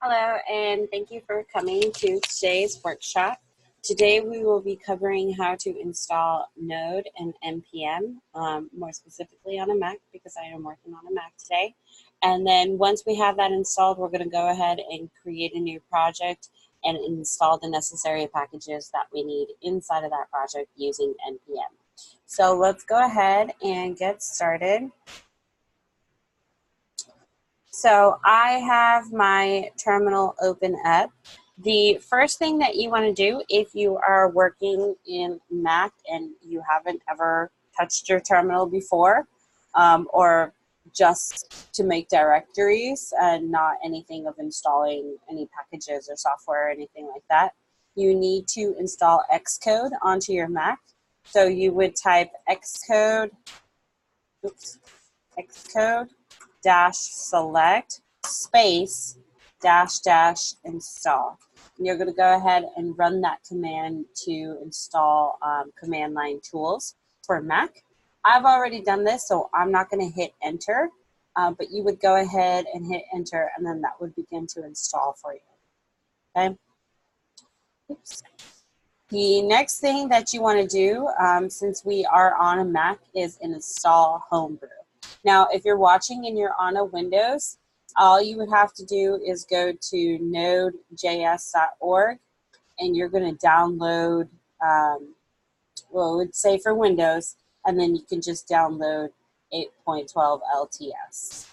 Hello, and thank you for coming to today's workshop. Today we will be covering how to install Node and NPM, more specifically on a Mac because I am working on a Mac today. And then once we have that installed, we're going to go ahead and create a new project and install the necessary packages that we need inside of that project using NPM. So let's go ahead and get started. So I have my terminal open up. The first thing that you want to do if you are working in Mac and you haven't ever touched your terminal before, or just to make directories and not anything of installing any packages or software or anything like that, you need to install xcode onto your Mac. So you would type xcode -select space -- install. And you're going to go ahead and run that command to install command line tools for Mac. I've already done this, so I'm not going to hit enter, but you would go ahead and hit enter, and then that would begin to install for you. Okay. Oops. The next thing that you want to do, since we are on a Mac, is install Homebrew. Now, if you're watching and you're on a Windows, all you would have to do is go to nodejs.org, and you're going to download, well, it would say for Windows, and then you can just download 8.12 LTS.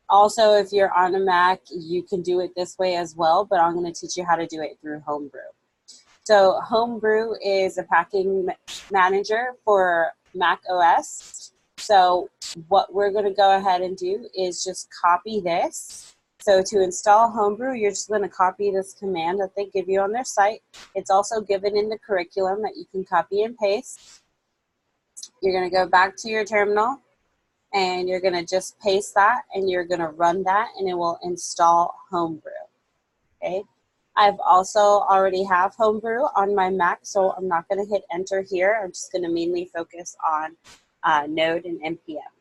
Also, if you're on a Mac, you can do it this way as well, but I'm going to teach you how to do it through Homebrew. So Homebrew is a packaging manager for Mac OS. So what we're going to go ahead and do is just copy this. So to install Homebrew, you're just going to copy this command that they give you on their site. It's also given in the curriculum that you can copy and paste. You're going to go back to your terminal, and you're going to just paste that, and you're going to run that, and it will install Homebrew. Okay. I've also already have Homebrew on my Mac, so I'm not going to hit enter here. I'm just going to mainly focus on Node and NPM.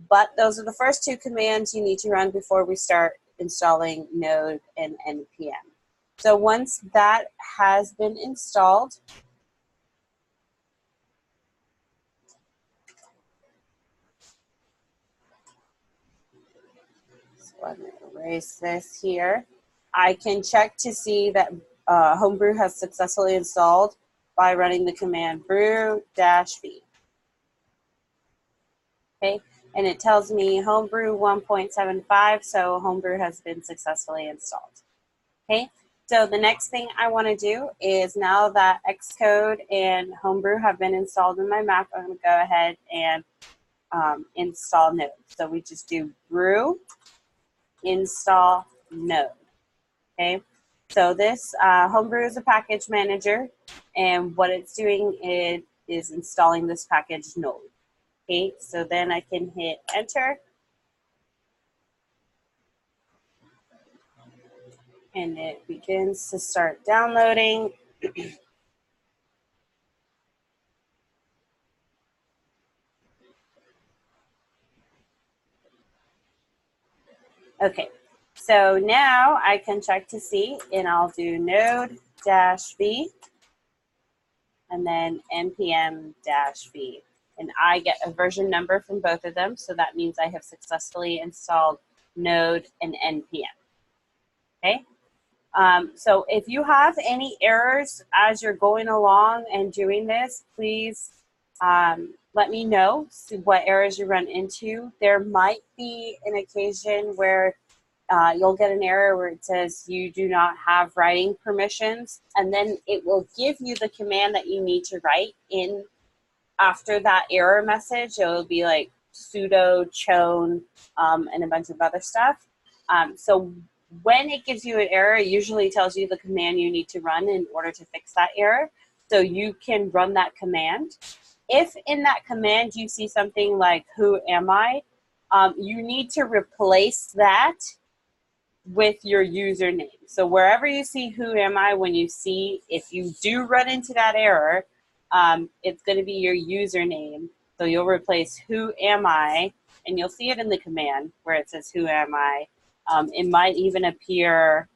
But those are the first two commands you need to run before we start installing Node and NPM. So once that has been installed, so I'm going to erase this here. I can check to see that Homebrew has successfully installed by running the command brew-v. Okay, and it tells me Homebrew 1.75, so Homebrew has been successfully installed. Okay, so the next thing I want to do is, now that xcode and Homebrew have been installed in my Mac, I'm going to go ahead and install Node. So we just do brew install Node. Okay, so this Homebrew is a package manager, and what it's doing is installing this package Node. Okay, so then I can hit enter, and it begins to start downloading. Okay, so now I can check to see, and I'll do node-v and then npm-v. And I get a version number from both of them, so that means I have successfully installed Node and NPM. Okay, so if you have any errors as you're going along and doing this, please let me know what errors you run into. There might be an occasion where you'll get an error where it says you do not have writing permissions, and then it will give you the command that you need to write in after that error message. It will be like sudo chown and a bunch of other stuff. So when it gives you an error, it usually tells you the command you need to run in order to fix that error. So you can run that command. If in that command you see something like who am I, you need to replace that with your username. So wherever you see who am I, when you see, if you do run into that error, it's going to be your username. So you'll replace who am I, and you'll see it in the command where it says who am I, It might even appear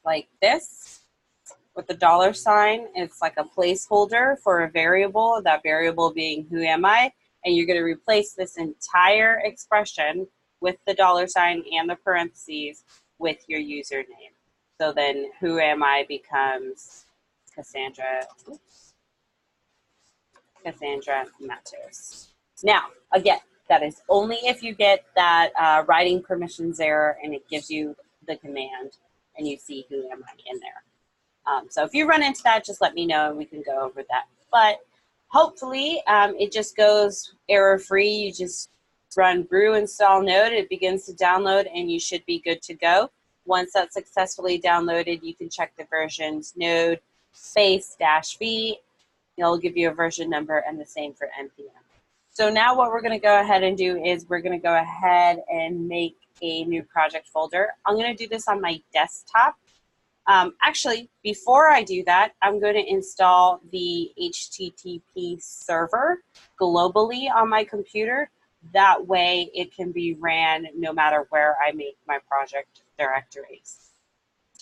like this with the dollar sign. It's like a placeholder for a variable, that variable being who am I, and you're going to replace this entire expression with the dollar sign and the parentheses with your username. So then who am I becomes Cassandra Matos. Now, again, that is only if you get that writing permissions error and it gives you the command and you see who am I in there. So if you run into that, just let me know and we can go over that. But hopefully it just goes error-free. You just run brew install node, it begins to download, and you should be good to go. Once that's successfully downloaded, you can check the versions node space -v. It'll give you a version number, and the same for NPM. So now what we're going to go ahead and do is we're going to go ahead and make a new project folder. I'm going to do this on my desktop. Actually, before I do that, I'm going to install the HTTP server globally on my computer. That way it can be ran no matter where I make my project directories.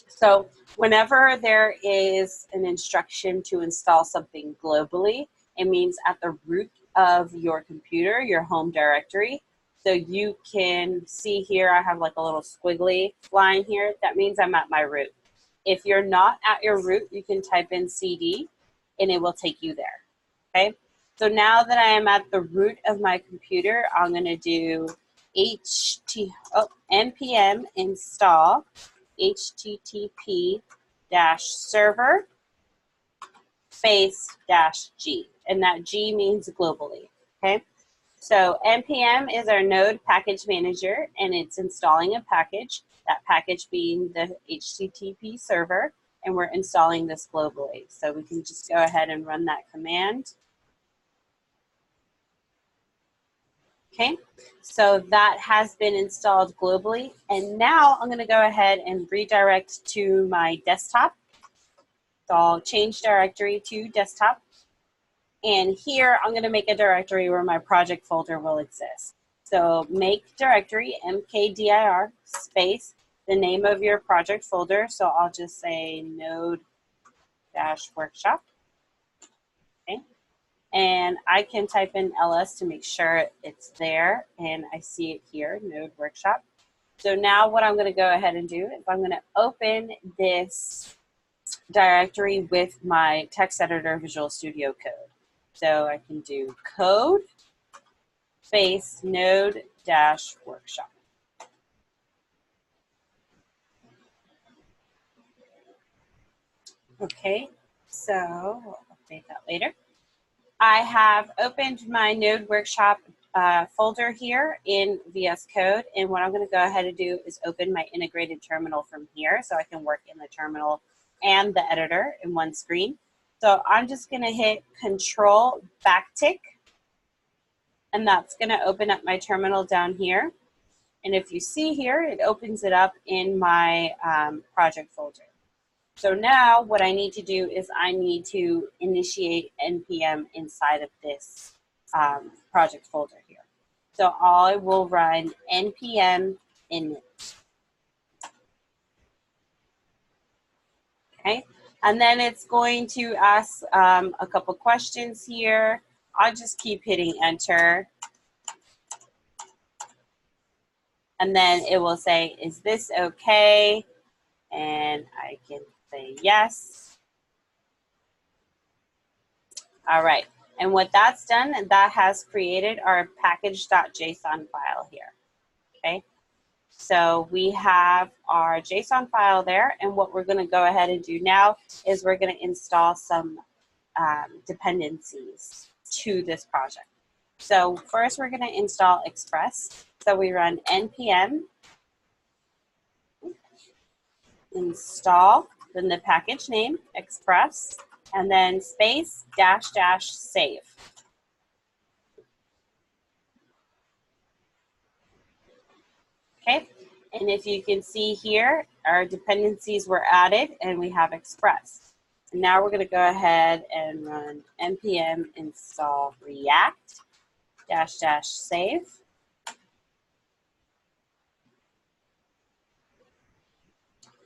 So whenever there is an instruction to install something globally, it means at the root of your computer, your home directory. So you can see here, I have like a little squiggly line here. That means I'm at my root. If you're not at your root, you can type in CD and it will take you there, okay? So now that I am at the root of my computer, I'm gonna do npm install http-server -g, and that G means globally, okay? So npm is our node package manager, and it's installing a package, that package being the HTTP server, and we're installing this globally. So we can just go ahead and run that command. Okay, so that has been installed globally, and now I'm going to go ahead and redirect to my desktop. So I'll change directory to desktop, and here I'm going to make a directory where my project folder will exist. So make directory mkdir space the name of your project folder. So I'll just say node-workshop. Okay. And I can type in ls to make sure it's there, and I see it here, node workshop. So now what I'm going to go ahead and do is I'm going to open this directory with my text editor Visual Studio Code. So I can do code space node-workshop. Okay, so we'll update that later. I have opened my Node Workshop folder here in VS Code, and what I'm going to go ahead and do is open my integrated terminal from here so I can work in the terminal and the editor in one screen. So I'm just going to hit Control backtick, and that's going to open up my terminal down here. And if you see here, it opens it up in my project folder. So now what I need to do is I need to initiate NPM inside of this project folder here. So I will run NPM init. Okay, and then it's going to ask a couple questions here. I'll just keep hitting enter. And then it will say, is this okay? And I can say yes. All right, and what that's done, that has created our package.json file here, okay? So we have our JSON file there, and what we're gonna go ahead and do now is we're gonna install some dependencies to this project. So first we're gonna install Express. So we run npm install, then the package name, Express, and then space -- save. Okay, and if you can see here, our dependencies were added and we have Express. And now we're going to go ahead and run npm install react -- save.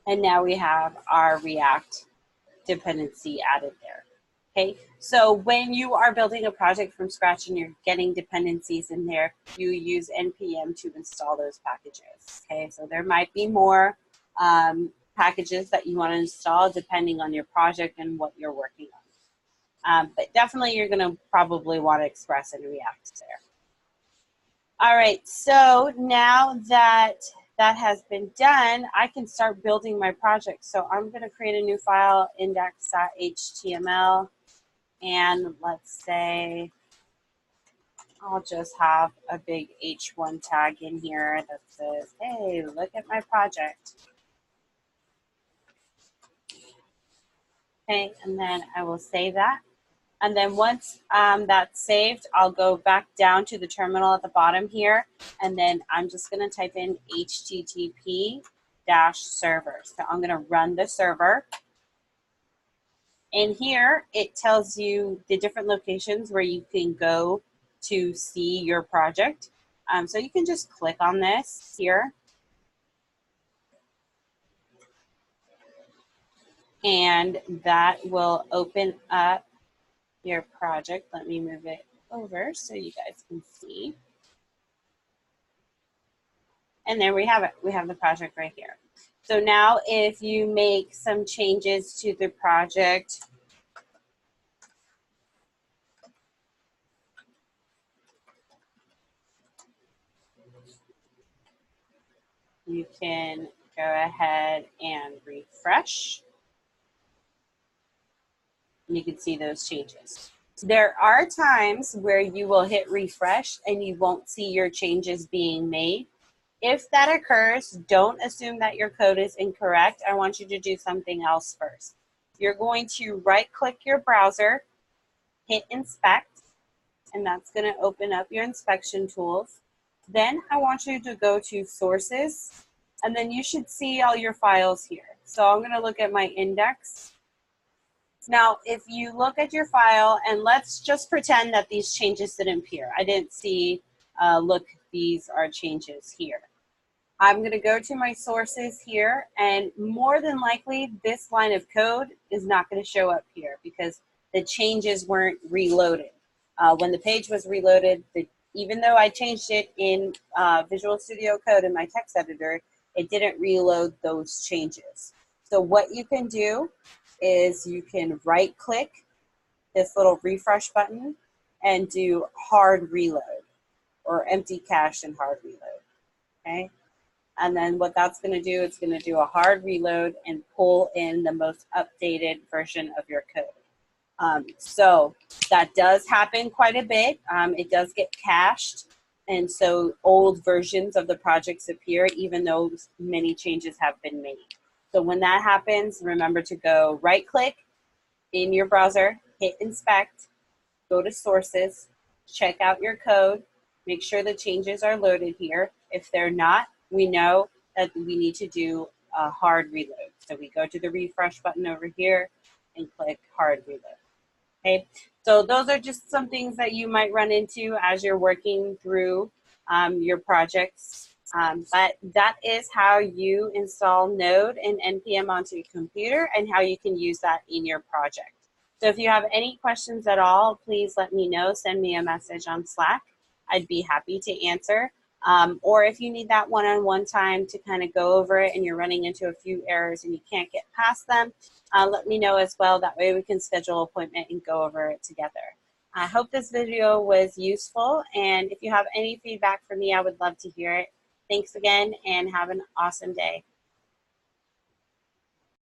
And now we have our React dependency added there. Okay, so when you are building a project from scratch and you're getting dependencies in there, you use NPM to install those packages. Okay, so there might be more packages that you want to install depending on your project and what you're working on. But definitely you're going to probably want to express and react there. All right, so now that that has been done, I can start building my project. So I'm going to create a new file, index.html, and let's say I'll just have a big H1 tag in here that says, hey, look at my project. Okay, and then I will save that. And then once that's saved, I'll go back down to the terminal at the bottom here, and then I'm just going to type in http-server. So I'm going to run the server. And here it tells you the different locations where you can go to see your project. So you can just click on this here. And that will open up your project. Let me move it over so you guys can see. And there we have it. We have the project right here. So now if you make some changes to the project, you can go ahead and refresh. And you can see those changes. There are times where you will hit refresh and you won't see your changes being made. If that occurs, don't assume that your code is incorrect. I want you to do something else first. You're going to right-click your browser, hit inspect, and that's going to open up your inspection tools. Then I want you to go to sources, and then you should see all your files here. So I'm going to look at my index. Now, if you look at your file, and let's just pretend that these changes didn't appear. I didn't see, look, these are changes here. I'm going to go to my sources here, and more than likely, this line of code is not going to show up here because the changes weren't reloaded. When the page was reloaded, even though I changed it in Visual Studio Code in my text editor, it didn't reload those changes. So what you can do is you can right-click this little refresh button and do hard reload, or empty cache and hard reload, okay? And then what that's going to do, it's going to do a hard reload and pull in the most updated version of your code. So that does happen quite a bit. It does get cached, and so old versions of the projects appear even though many changes have been made. So when that happens, remember to go right-click in your browser, hit inspect, go to sources, check out your code, make sure the changes are loaded here. If they're not, we know that we need to do a hard reload. So we go to the refresh button over here and click hard reload. Okay, so those are just some things that you might run into as you're working through your projects. But that is how you install Node and NPM onto your computer and how you can use that in your project. So if you have any questions at all, please let me know. Send me a message on Slack. I'd be happy to answer. Or if you need that one-on-one time to kind of go over it and you're running into a few errors and you can't get past them, let me know as well. That way we can schedule an appointment and go over it together. I hope this video was useful, and if you have any feedback for me, I would love to hear it. Thanks again, and have an awesome day.